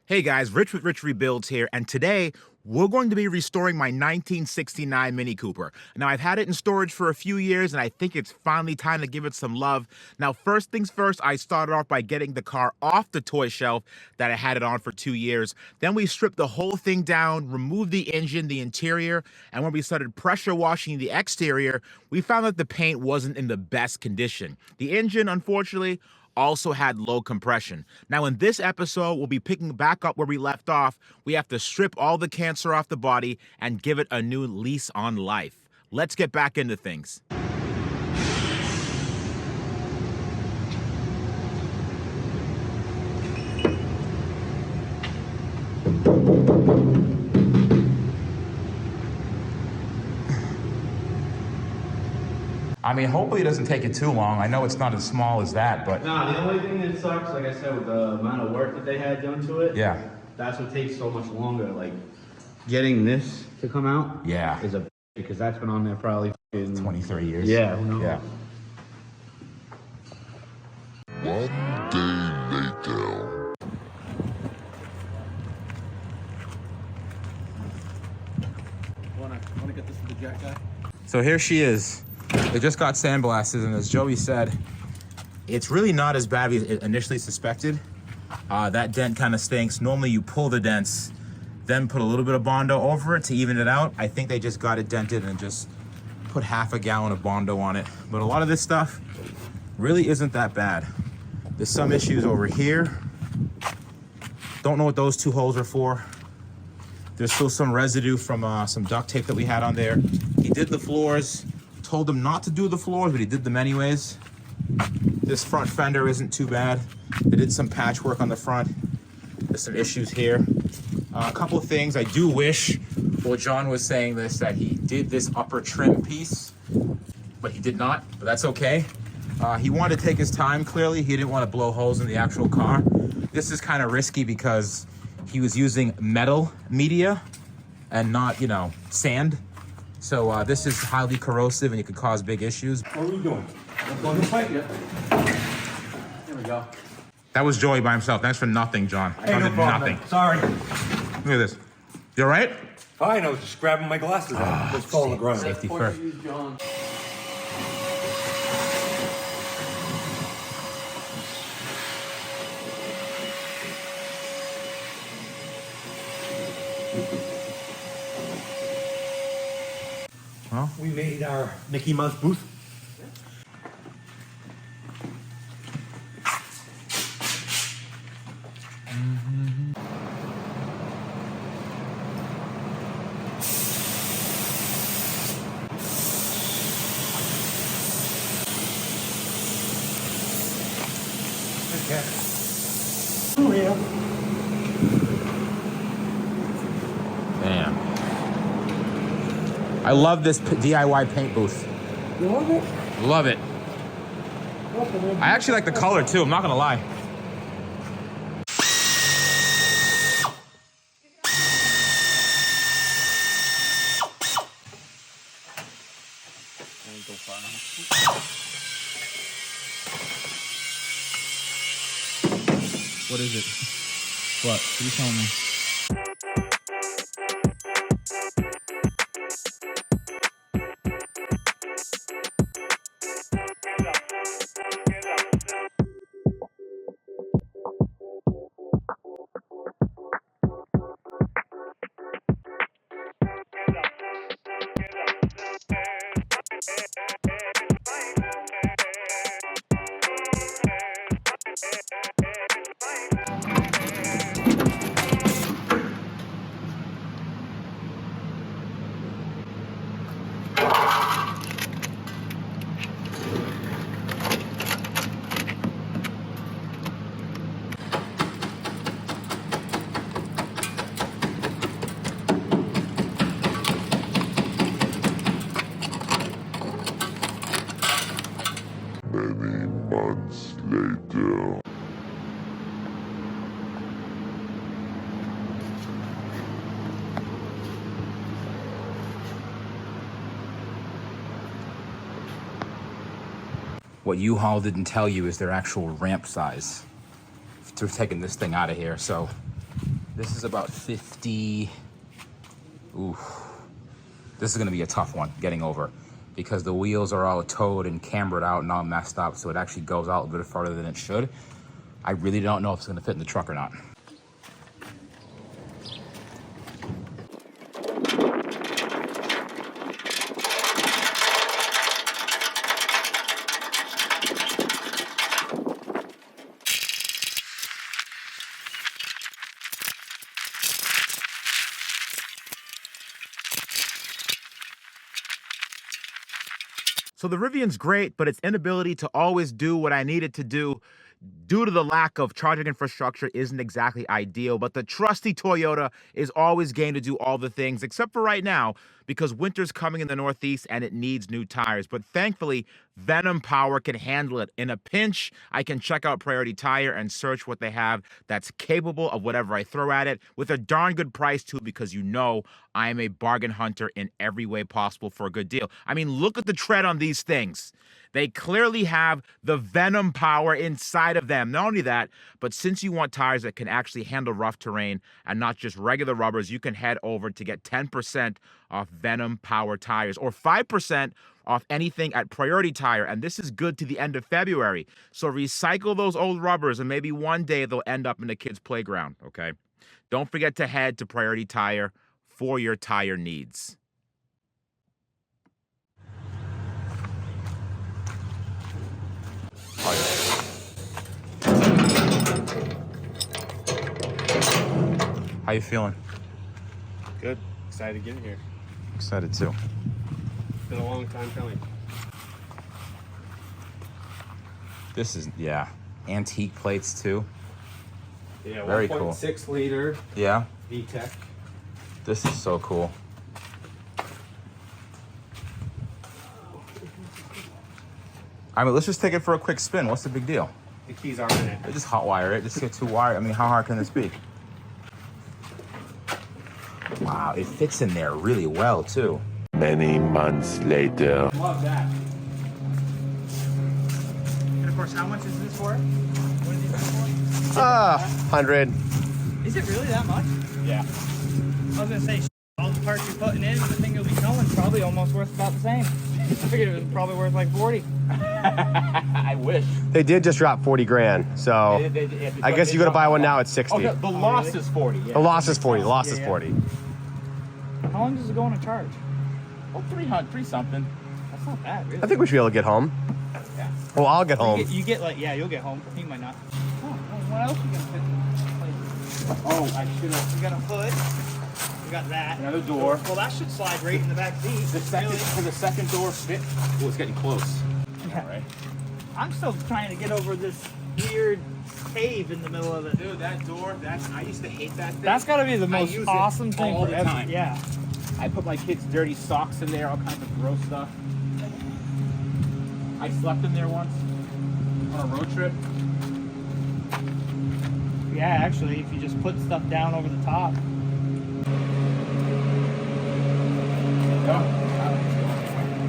Hey guys, Rich with Rich Rebuilds here, and today we're going to be restoring my 1969 Mini Cooper. Now, I've had it in storage for a few years, and I think it's finally time to give it some love. Now, first things first, I started off by getting the car off the toy shelf that I had it on for 2 years. Then we stripped the whole thing down, removed the engine, the interior, and when we started pressure washing the exterior, we found that the paint wasn't in the best condition. The engine, unfortunately, also had low compression. Now in this episode, we'll be picking back up where we left off. We have to strip all the cancer off the body and give it a new lease on life. Let's get back into things. I mean, hopefully it doesn't take it too long. I know it's not as small as that, but... Nah, the only thing that sucks, like I said, with the amount of work that they had done to it, yeah, that's what takes so much longer. Like, getting this to come out, yeah, is a because that's been on there probably 20, 30 years. Yeah, who knows? Yeah. One day later. Wanna get this for the jack guy? So here she is. It just got sandblasted, and as Joey said, it's really not as bad as initially suspected. That dent kind of stinks. Normally you pull the dents, then put a little bit of Bondo over it to even it out. I think they just got it dented and just put half a gallon of Bondo on it. But a lot of this stuff really isn't that bad. There's some issues over here. Don't know what those two holes are for. There's still some residue from some duct tape that we had on there. He did the floors. Told him not to do the floors, but he did them anyways. This front fender isn't too bad. They did some patchwork on the front. There's some issues here. A couple of things I do wish, well, John was saying this, that he did this upper trim piece, but he did not, but that's okay. He wanted to take his time, clearly. He didn't want to blow holes in the actual car. This is kind of risky because he was using metal media and not, sand. So this is highly corrosive and it could cause big issues. What are we doing? I'm going to fight you. There we go. That was Joey by himself. Thanks for nothing, John. Hey, no did problem, nothing. man. Sorry. Look at this. You all right? Fine, I was just grabbing my glasses out. Just fall on the ground. Safety first. Well, We made our Mickey Mouse booth. Okay. Oh, yeah. damn. I love this DIY paint booth. You want it? Love it. I actually like the color too, I'm not gonna lie. What is it? What? What are you telling me? Many months later. What U-Haul didn't tell you is their actual ramp size to taking this thing out of here. So This is about 50. Ooh, this is gonna be a tough one getting over because the wheels are all towed and cambered out and all messed up, so it actually goes out a bit farther than it should. I really don't know if it's gonna fit in the truck or not. So the Rivian's great, but its inability to always do what I need it to do due to the lack of charging infrastructure isn't exactly ideal. But the trusty Toyota is always game to do all the things, except for right now, because winter's coming in the Northeast and it needs new tires. But thankfully, Venom Power can handle it. In a pinch, I can check out Priority Tire and search what they have that's capable of whatever I throw at it with a darn good price too, because you know I am a bargain hunter in every way possible for a good deal. I mean, look at the tread on these things. They clearly have the Venom Power inside of them. Not only that, but since you want tires that can actually handle rough terrain and not just regular rubbers, you can head over to get 10% off Venom Power tires or 5% off anything at Priority Tire. And this is good to the end of February. So recycle those old rubbers and maybe one day they'll end up in a kid's playground, okay? Don't forget to head to Priority Tire for your tire needs. How you feeling? Good. Excited to get in here. Excited too. Been a long time coming. This is, yeah, antique plates too. Yeah, Very 1.6 liter Yeah, VTEC. this is so cool. I mean, let's just take it for a quick spin. What's the big deal? The keys are in it. They just hot wire it. Just get two wire. I mean, how hard can this be? Wow, it fits in there really well too. Many months later. Love that. And of course, how much is this for? What is this for? 100. Is it really that much? Yeah. I was gonna say, all the parts you're putting in, the thing you'll be selling, probably almost worth about the same. I figured it was probably worth like 40. I wish. They did just drop 40 grand, so I guess you gotta buy one now at 60. Oh, the loss is 40. Yeah. The loss is 40. The loss is 40. How long does it go on a charge? Oh, 300 something. That's not bad, really. I think we should be able to get home. Yeah. Well, I'll get home. You get like, yeah, you'll get home. You might not. Oh, what else you gonna fit in this place? Oh, I should have. We got a hood. We got that. Another door. Well, that should slide right in the back seat. The second, Really. for the second door fit. Oh, it's getting close. Yeah. All right. I'm still trying to get over this weird cave in the middle of it. Dude, that door, I used to hate that thing. That's got to be the I most use it awesome thing all the ever. time. Yeah. I put my kids' dirty socks in there, all kinds of gross stuff. I slept in there once on a road trip. Yeah, actually, if you just put stuff down over the top.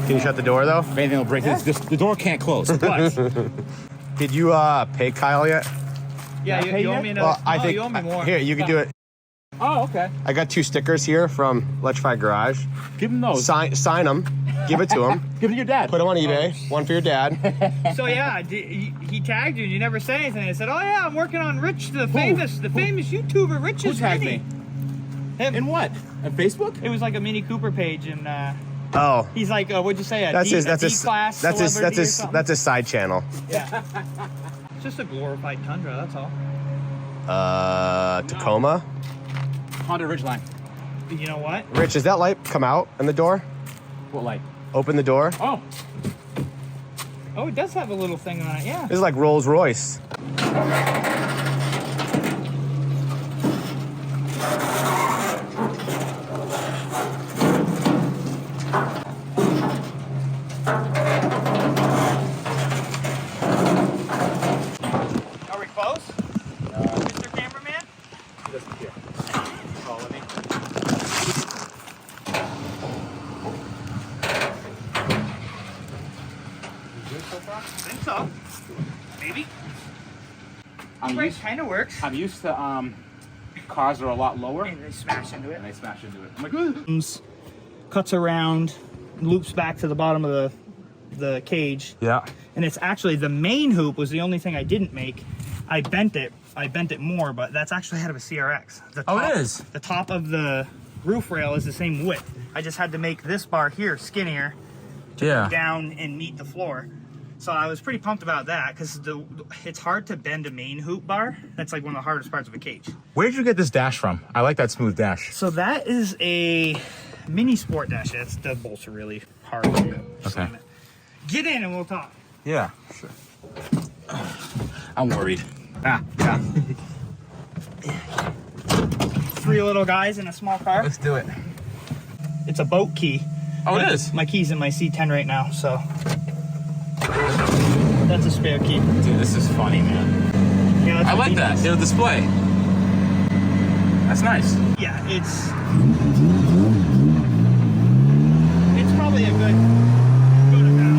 Can you shut the door though? If anything will break this, the door can't close. But Did you pay Kyle yet? Yeah, you owe me another. Well, I think you owe me more. here you can do it. oh, okay. I got 2 stickers here from Electrified Garage. Give him those. Sign them. Give it to him. Give it to your dad. Put them on eBay. One for your dad. So yeah, he tagged you and you never said anything. I said, oh yeah, I'm working on Rich, the famous YouTuber Rich's Who tagged Mini. me? Him. In what? On Facebook? It was like a Mini Cooper page, and Oh, he's like, what'd you say? that's his. That's a his. D-class That's his. celebrity That's or his. something? That's his side channel. Yeah. It's just a glorified Tundra. That's all. Tacoma. Honda Ridgeline. You know what? Rich, does that light come out in the door? What light? Open the door. Oh. Oh, it does have a little thing on it. Yeah. This is like Rolls Royce. Are we close? Mr. Cameraman? He doesn't care. Follow me. I think so. Maybe. I'm Right, used, kind of works. I'm used to cars are a lot lower. And they smash into it. And they smash into it. I'm like, "Ugh." Cuts around, loops back to the bottom of the cage. Yeah. And it's actually the main hoop was the only thing I didn't make. I bent it more, but that's actually out of a CRX. It is. The top of the roof rail is the same width. I just had to make this bar here skinnier to go down and meet the floor. So I was pretty pumped about that because it's hard to bend a main hoop bar. That's like one of the hardest parts of a cage. Where did you get this dash from? I like that smooth dash. So that is a mini sport dash. The bolts are really hard. Okay. Get in and we'll talk. Yeah, sure. I'm worried. Yeah. 3 little guys in a small car. Let's do it. It's a boat key. Oh, it is? My key's in my C10 right now, so. That's a spare key. Dude, this is funny, man. Yeah, I like that. It'll display. That's nice. Yeah, it's probably a good amount.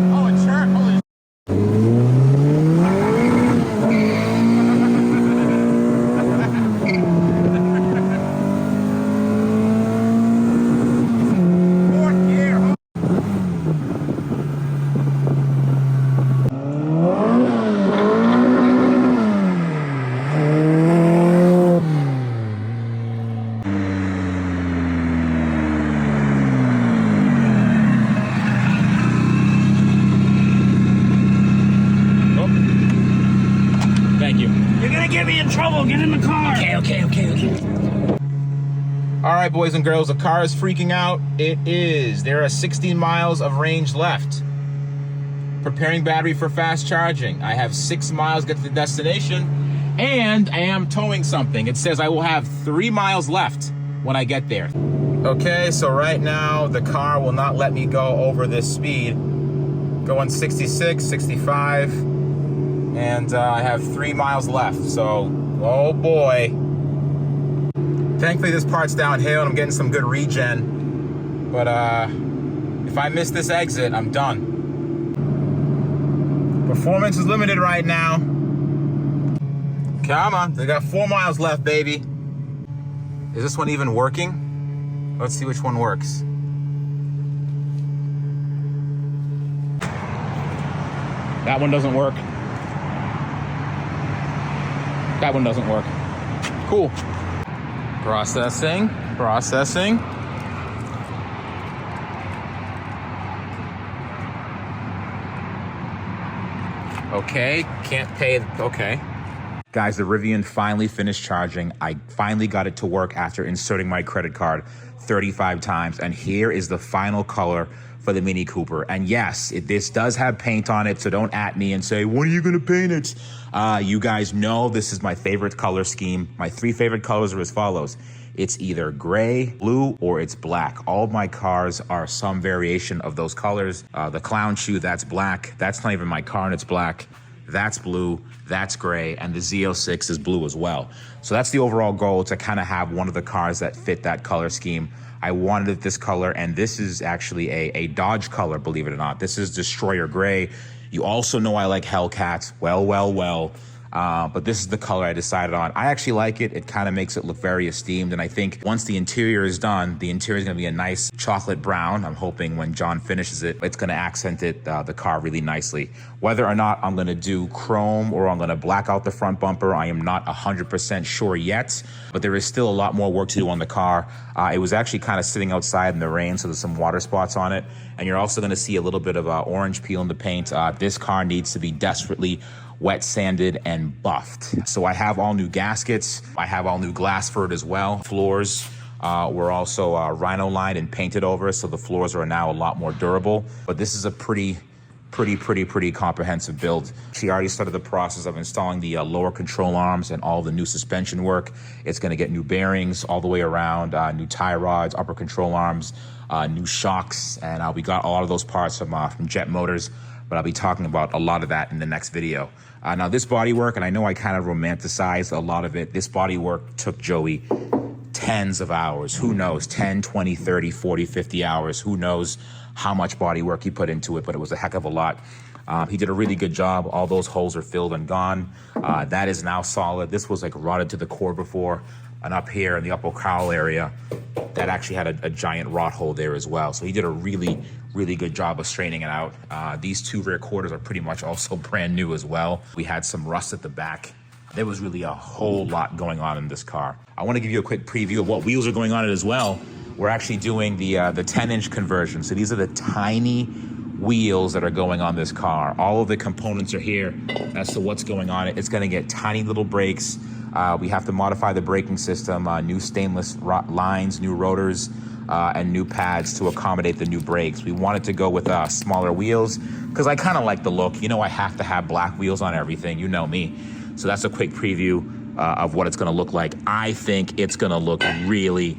Oh, it's sharp. Holy Thank you. You're gonna get me in trouble. Get in the car. Okay. All right, boys and girls, the car is freaking out. It is. There are 16 miles of range left. Preparing battery for fast charging. I have 6 miles to get to the destination, and I am towing something. It says I will have 3 miles left when I get there. Okay, so right now the car will not let me go over this speed. Going 66, 65, and I have 3 miles left. So, oh boy. Thankfully this part's downhill and I'm getting some good regen. But if I miss this exit, I'm done. Performance is limited right now. Come on, they got 4 miles left, baby. Is this one even working? Let's see which one works. That one doesn't work. That one doesn't work. Cool. Processing. Okay, can't pay, okay. Guys, the Rivian finally finished charging. I finally got it to work after inserting my credit card 35 times. And here is the final color for the Mini Cooper. And yes, this does have paint on it, so don't at me and say, when are you gonna paint it? You guys know this is my favorite color scheme. My 3 favorite colors are as follows. It's either gray, blue, or it's black. All of my cars are some variation of those colors. The clown shoe, that's black. That's not even my car and it's black. That's blue, that's gray, and the Z06 is blue as well. So that's the overall goal, to kind of have one of the cars that fit that color scheme. I wanted it this color, and this is actually a Dodge color, believe it or not. This is Destroyer Gray. You also know I like Hellcats. Well. But this is the color I decided on. I actually like it. It kind of makes it look very esteemed. And I think once the interior is done, the interior is going to be a nice chocolate brown. I'm hoping when John finishes it, it's going to accent it, the car really nicely. Whether or not I'm going to do chrome or I'm going to black out the front bumper, I am not 100% sure yet. But there is still a lot more work to do on the car. It was actually kind of sitting outside in the rain, so there's some water spots on it. And you're also going to see a little bit of orange peel in the paint. This car needs to be desperately wet sanded and buffed. So I have all new gaskets. I have all new glass for it as well. Floors were also rhino lined and painted over, so the floors are now a lot more durable. But this is a pretty pretty comprehensive build. She already started the process of installing the lower control arms and all the new suspension work. It's going to get new bearings all the way around, new tie rods, upper control arms, new shocks, and we got a lot of those parts from Jet Motors, but I'll be talking about a lot of that in the next video. Now this bodywork, and I know I kind of romanticized a lot of it, this bodywork took Joey tens of hours. Who knows, 10, 20, 30, 40, 50 hours. Who knows how much body work he put into it, but it was a heck of a lot. He did a really good job. All those holes are filled and gone. That is now solid. This was like rotted to the core before. And up here in the upper cowl area, that actually had a giant rot hole there as well. So he did a really good job of straightening it out. These two rear quarters are pretty much also brand new as well. We had some rust at the back. There was really a whole lot going on in this car. I want to give you a quick preview of what wheels are going on it as well. We're actually doing the 10-inch conversion. So these are the tiny wheels that are going on this car. All of the components are here as to what's going on. It's going to get tiny little brakes. We have to modify the braking system, new stainless lines, new rotors, and new pads to accommodate the new brakes. We wanted to go with smaller wheels because I kind of like the look. You know, I have to have black wheels on everything. You know me. So that's a quick preview of what it's going to look like. I think it's going to look really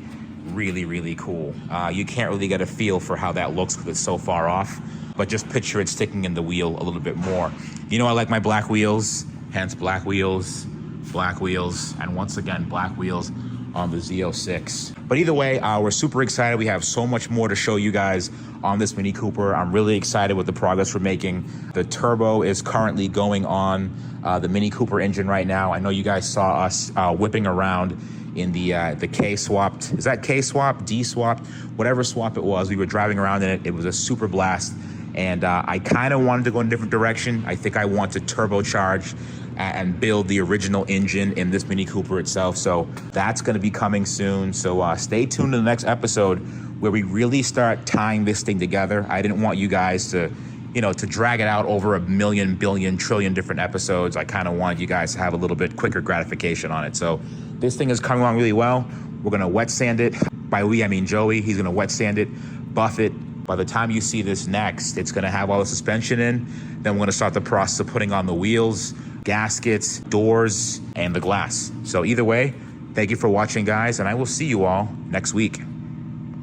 cool. You can't really get a feel for how that looks because it's so far off, but just picture it sticking in the wheel a little bit more. You know, I like my black wheels, hence black wheels, and once again, black wheels on the Z06. But either way, we're super excited. We have so much more to show you guys on this Mini Cooper. I'm really excited with the progress we're making. The turbo is currently going on the Mini Cooper engine right now. I know you guys saw us whipping around in the K-swapped, is that K-swap, D-swap, whatever swap it was. We were driving around in it. It was a super blast. And I kind of wanted to go in a different direction. I think I want to turbocharge and build the original engine in this Mini Cooper itself. So that's going to be coming soon. So stay tuned to the next episode where we really start tying this thing together. I didn't want you guys to, you know, to drag it out over a million, billion, trillion different episodes. I kind of wanted you guys to have a little bit quicker gratification on it. So this thing is coming along really well. We're going to wet sand it. By we, I mean Joey. He's going to wet sand it, buff it. By the time you see this next, it's going to have all the suspension in. Then we're going to start the process of putting on the wheels, gaskets, doors, and the glass. So either way, thank you for watching, guys, and I will see you all next week.